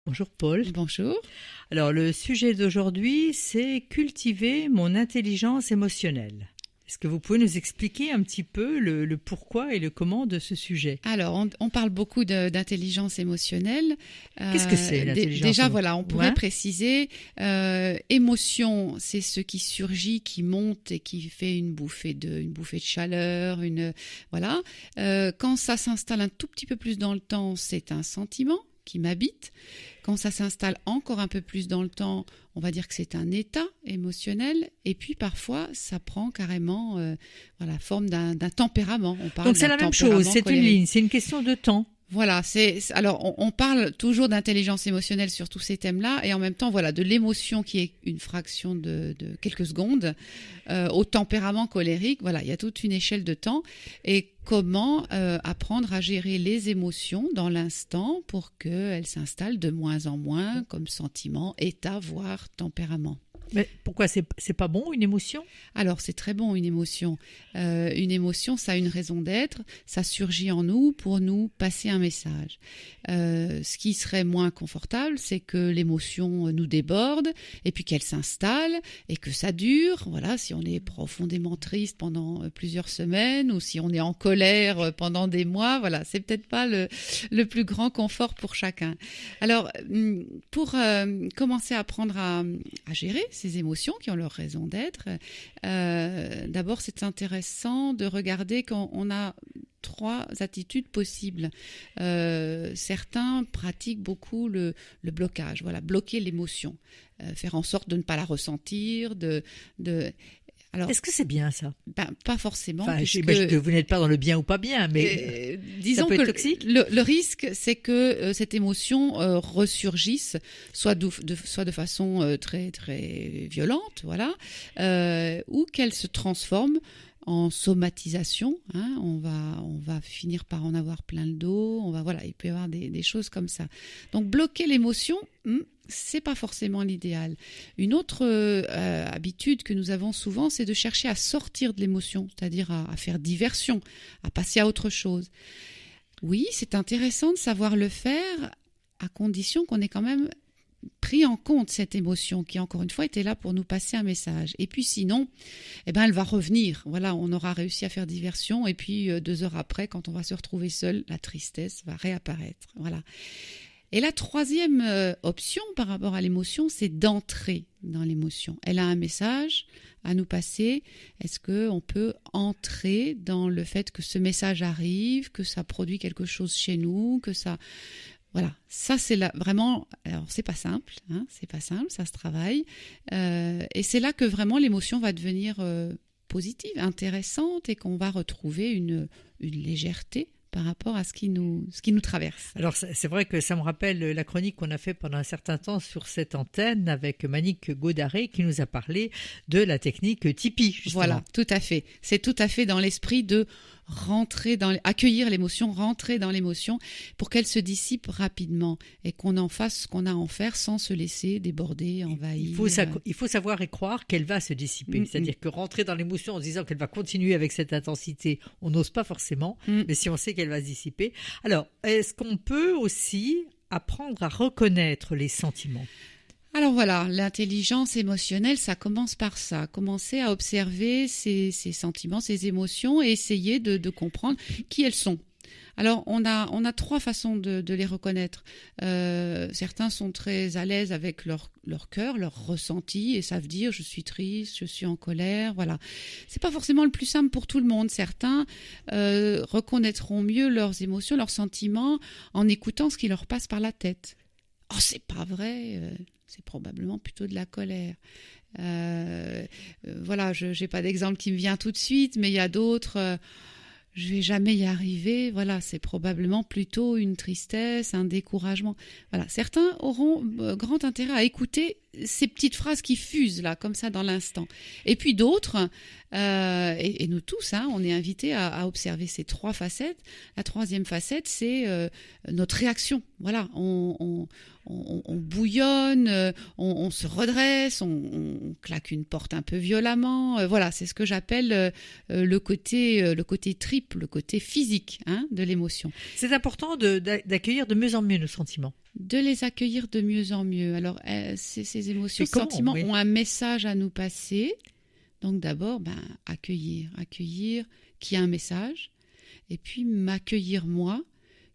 Bonjour Paul. Bonjour. Alors le sujet d'aujourd'hui, c'est cultiver mon intelligence émotionnelle. Est-ce que vous pouvez nous expliquer un petit peu le pourquoi et le comment de ce sujet? Alors, on parle beaucoup d'intelligence émotionnelle. Qu'est-ce que c'est l'intelligence Déjà, émotionnelle? voilà, on pourrait préciser, émotion, c'est ce qui surgit, qui monte et qui fait une bouffée de chaleur, voilà. Quand ça s'installe un tout petit peu plus dans le temps, c'est un sentiment qui m'habite. Quand ça s'installe encore un peu plus dans le temps, on va dire que c'est un état émotionnel. Et puis parfois, ça prend carrément la forme d'un tempérament. Donc c'est la même chose, c'est une ligne, c'est une question de temps. Voilà, alors on parle toujours d'intelligence émotionnelle sur tous ces thèmes-là, et en même temps, voilà, de l'émotion qui est une fraction de quelques secondes, au tempérament colérique. Voilà, il y a toute une échelle de temps, et comment apprendre à gérer les émotions dans l'instant pour qu'elles s'installent de moins en moins comme sentiment, état, voire tempérament. Mais pourquoi c'est pas bon une émotion? Alors c'est très bon une émotion. Une émotion, ça a une raison d'être, ça surgit en nous pour nous passer un message. Ce qui serait moins confortable, c'est que l'émotion nous déborde et puis qu'elle s'installe et que ça dure. Voilà, si on est profondément triste pendant plusieurs semaines ou si on est en colère pendant des mois, voilà, c'est peut-être pas le plus grand confort pour chacun. Alors pour commencer à apprendre à gérer ces émotions qui ont leur raison d'être, d'abord c'est intéressant de regarder qu'on a trois attitudes possibles. Certains pratiquent beaucoup le blocage, voilà, bloquer l'émotion, faire en sorte de ne pas la ressentir, Alors, est-ce que c'est bien ça? Pas forcément. Enfin, j'imagine que vous n'êtes pas dans le bien ou pas bien, mais disons ça peut être que toxique. Le risque, c'est que cette émotion ressurgisse, soit de façon très très violente, voilà, ou qu'elle se transforme en somatisation. Hein, on va finir par en avoir plein le dos. Il peut y avoir des choses comme ça. Donc bloquer l'émotion. C'est pas forcément l'idéal. Une autre habitude que nous avons souvent, c'est de chercher à sortir de l'émotion, c'est-à-dire à faire diversion, à passer à autre chose. Oui, c'est intéressant de savoir le faire à condition qu'on ait quand même pris en compte cette émotion qui, encore une fois, était là pour nous passer un message. Et puis sinon, elle va revenir. Voilà, on aura réussi à faire diversion et puis 2 heures après, quand on va se retrouver seul, la tristesse va réapparaître. Voilà. Et la troisième option par rapport à l'émotion, c'est d'entrer dans l'émotion. Elle a un message à nous passer. Est-ce qu'on peut entrer dans le fait que ce message arrive, que ça produit quelque chose chez nous, que ça... Voilà, ça c'est là vraiment... Alors c'est pas simple, hein, c'est pas simple, ça se travaille. Et c'est là que vraiment l'émotion va devenir positive, intéressante, et qu'on va retrouver une légèreté par rapport à ce qui nous traverse. Alors c'est vrai que ça me rappelle la chronique qu'on a fait pendant un certain temps sur cette antenne avec Manick Godaré qui nous a parlé de la technique Tipeee, justement. Voilà, tout à fait. C'est tout à fait dans l'esprit de accueillir l'émotion, rentrer dans l'émotion pour qu'elle se dissipe rapidement et qu'on en fasse ce qu'on a à en faire sans se laisser déborder, envahir. Il faut savoir et croire qu'elle va se dissiper. C'est-à-dire que rentrer dans l'émotion en se disant qu'elle va continuer avec cette intensité, on n'ose pas forcément, mais si on sait qu'elle va se dissiper. Alors, est-ce qu'on peut aussi apprendre à reconnaître les sentiments ? Alors voilà, l'intelligence émotionnelle, ça commence par ça. Commencer à observer ces sentiments, ces émotions et essayer de comprendre qui elles sont. Alors, on a 3 façons de les reconnaître. Certains sont très à l'aise avec leur cœur, leur ressenti, et savent dire je suis triste, je suis en colère, voilà. C'est pas forcément le plus simple pour tout le monde. Certains reconnaîtront mieux leurs émotions, leurs sentiments en écoutant ce qui leur passe par la tête. Oh, c'est pas vrai, c'est probablement plutôt de la colère. Voilà, je n'ai pas d'exemple qui me vient tout de suite, mais il y a d'autres... je vais jamais y arriver, voilà, c'est probablement plutôt une tristesse, un découragement. Voilà, certains auront grand intérêt à écouter ces petites phrases qui fusent là, comme ça, dans l'instant. Et puis d'autres Et nous tous, on est invités à observer ces 3 facettes. La 3e facette, c'est notre réaction. Voilà, on bouillonne, on se redresse, on claque une porte un peu violemment. Voilà, c'est ce que j'appelle le côté triple, le côté physique de l'émotion. C'est important d'accueillir de mieux en mieux nos sentiments. De les accueillir de mieux en mieux. Alors, ces émotions, ces sentiments ont un message à nous passer. Donc d'abord, accueillir qu'il y a un message, et puis m'accueillir moi,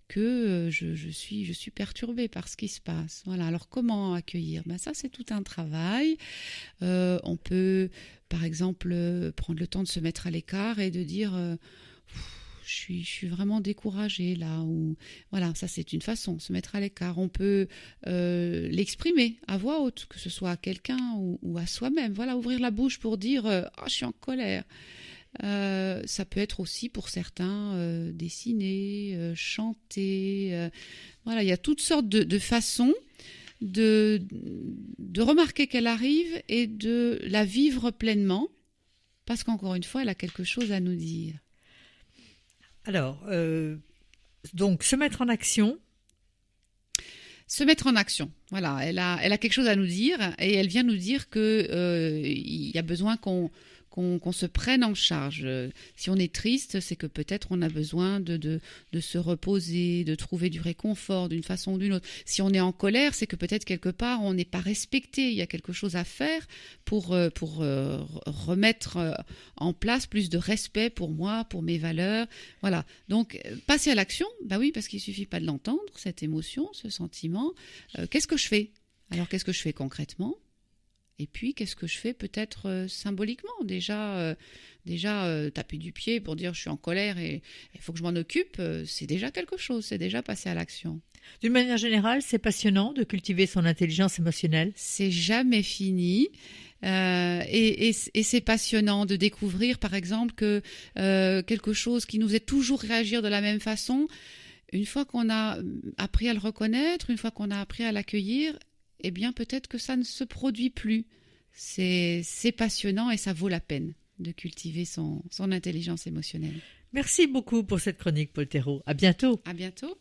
que je suis perturbée par ce qui se passe. Voilà. Alors comment accueillir ? Ça, c'est tout un travail. On peut, par exemple, prendre le temps de se mettre à l'écart et de dire je suis vraiment découragée là. Ou voilà, ça c'est une façon de se mettre à l'écart. On peut l'exprimer à voix haute, que ce soit à quelqu'un ou à soi-même. Voilà, ouvrir la bouche pour dire je suis en colère. Ça peut être aussi pour certains dessiner, chanter. Voilà, il y a toutes sortes de façons de remarquer qu'elle arrive et de la vivre pleinement, parce qu'encore une fois, elle a quelque chose à nous dire. Alors, donc, se mettre en action. Se mettre en action, voilà. Elle a quelque chose à nous dire, et elle vient nous dire que il y a besoin qu'on se prenne en charge. Si on est triste, c'est que peut-être on a besoin de se reposer, de trouver du réconfort d'une façon ou d'une autre. Si on est en colère, c'est que peut-être quelque part on n'est pas respecté. Il y a quelque chose à faire pour remettre en place plus de respect pour moi, pour mes valeurs. Voilà. Donc, passer à l'action, oui, parce qu'il suffit pas de l'entendre, cette émotion, ce sentiment. Qu'est-ce que je fais ? Alors, qu'est-ce que je fais concrètement ? Et puis, qu'est-ce que je fais peut-être symboliquement ? Déjà taper du pied pour dire je suis en colère et il faut que je m'en occupe, c'est déjà quelque chose, c'est déjà passer à l'action. D'une manière générale, c'est passionnant de cultiver son intelligence émotionnelle. C'est jamais fini. Et c'est passionnant de découvrir, par exemple, que quelque chose qui nous est toujours réagir de la même façon, une fois qu'on a appris à le reconnaître, une fois qu'on a appris à l'accueillir, eh bien peut-être que ça ne se produit plus. C'est passionnant et ça vaut la peine de cultiver son intelligence émotionnelle. Merci beaucoup pour cette chronique, Paul Thérault. À bientôt. À bientôt.